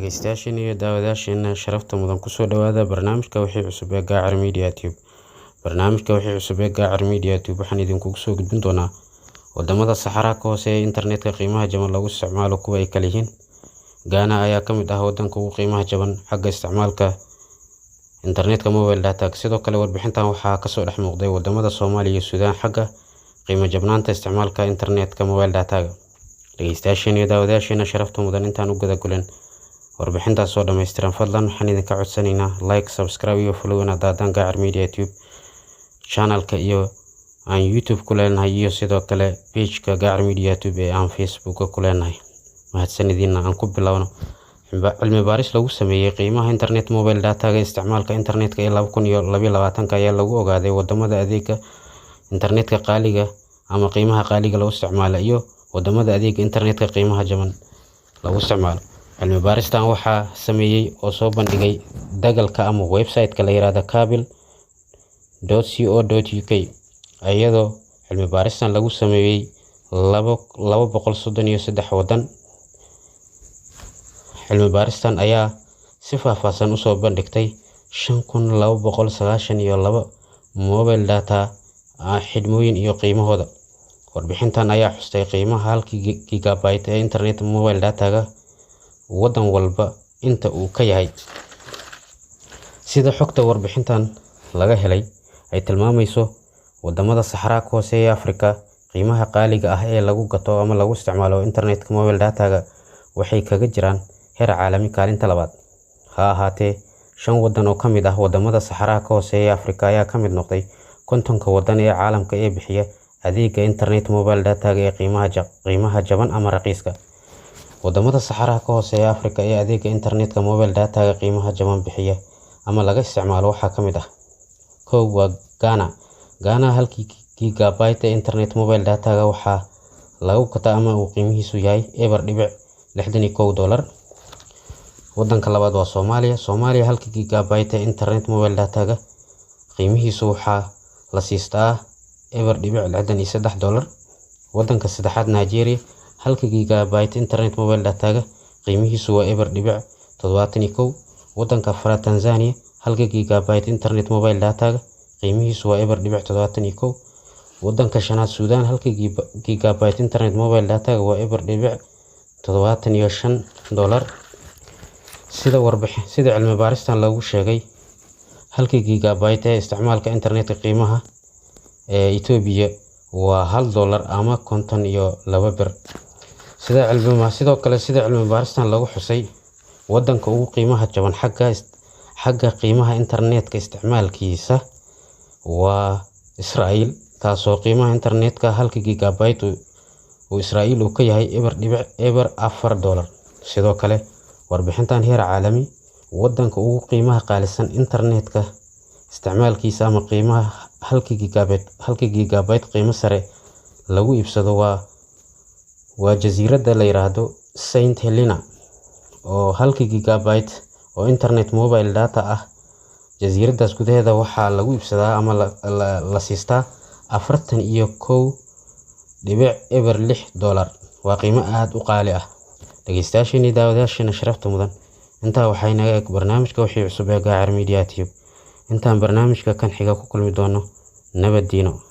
dhageystayaasheena iyo daawadayaasheena sharafta mudan ku soo dhawaada barnaamijka wixii cusub ee Gaacar Media Tube. Barnaamijka wixii cusub ee Gaacar Media Tube waxaan idinku soo gudbin doonaa wadamada Saxaraha ka hooseeya internetka qiimaha jaban lagu isticmaalo kuwa ay kala yihiin. Ghana ayaa ka mid ah wadanka ugu qiimaha jaban xagga isticmaalka internetka mobile data. Sidoo kale warbixintan waxaa ka soo dhex muuqday wadamada Soomaaliya iyo Suudaan xagga qiimo jabnaanta isticmaalka internetka mobile data. dhageystayaasheena iyo daawadayaasheena sharafta mudan intaan u guda gulen warbixintaas soo dhameystiran fadlan waxaan idinka codsanaynaa like, subscribe iyo follow na daadan Gaacar Media Tube channelka iyo aan YouTube ku leenahay iyo sidoo kale page-ka Gaacar Media Tube ee aan Facebook ku leenahay. mahadsanidina aan ku bilowno cilmi baaris lagu sameeyay qiimaha internet mobile data ga isticmaalka internetka ee 2022 ayaa lagu ogaaday wadamada adeegga internetka qaaliga ama qiimaha qaaliga lagu isticmaalo iyo wadamada adeegga internetka qiimaha jaban lagu isticmaalo. cilmi baaristan waxaa sameeyay oo soo bandhigay dagalka ama website-ka la yiraahdo kabil.co.uk ayadoo cilmi baaristan lagu sameeyay 233 wadan. cilmi baaristan ayaa si faahfaahsan u soo bandhigtay 5292 mobile data xidhmooyin iyo qiimahooda. warbixintan ayaa xustay qiimaha 1 gigabyte ee internet mobile data ga wadan walba inta uu ka yahay. sida xogta warbixintan laga helay ay tilmaamayso wadamada Saxaraha ka hooseeya Afrika qiimaha qaaliga ah ee lagu gato ama lagu isticmaalo internetka mobile data ga waxay kaga jiraan heer caalami kaalinta labaad. ha ahaatee 5 wadan oo ka mid ah wadamada Saxaraha ka hooseeya Afrika ayaa ka mid noqday 50 wadan ee caalamka ee bixiya adeegga internet mobile data ga ee qiimaha jaban ama raqiiska. wadamada Saxaraha ka hooseeya Afrika ee adeegga internetka mobile data ga qiimaha jaban bixiya ama laga isticmaalo waxaa ka mid ah waa Ghana 1 gigabyte ee internet mobile data ga waxaa lagu gataa ama uu qiimihiisu yahay $61. wadanka labaad waa Soomaaliya 1 gigabyte ee internet mobile data ga qiimihiisu waxaa la siistaa $63. wadanka saddexaad Nigeria 1 gigabyte internet mobile data ga qiimihiisu waa $71. wadanka afraad Tanzania 1 gigabyte internet mobile data ga qiimihiisu waa $71. wadanka shanaad Suudaan 1 gigabyte internet mobile data ga waa $75. sida cilmi baaristan lagu sheegay 1 gigabyte ee isticmaalka internetka qiimaha ee Ethiopia waa $1 ama $52. sidoo kale sida cilmi baaristan lagu xusay wadanka ugu qiimaha jaban xagga qiimaha internetka isticmaalkiisa waa Israa'iil taasoo qiimaha internetka 1 gigabyte uu Israa'iil uu ka yahay $4. sidoo kale warbixintan heer caalami wadanka ugu qiimaha qaalisan internetka isticmaalkiisa ama qiimaha 1 gigabyte qiimo sare lagu iibsado waa jasiiradda la yiraahdo Saint Helena oo 1 gigabyte oo internet mobile data ah. jasiiraddaas gudaheeda waxaa lagu iibsadaa ama la siistaa $41.6. waa qiimo aad u qaali ah. dhageystayaasheena iyo daawadayaasheena sharafta mudan intaa waxay naga eg barnaamijka wixii cusub ee Gaacar Media Tube. intaan barnaamijka kan xiga ku kulmi doono nabadiino.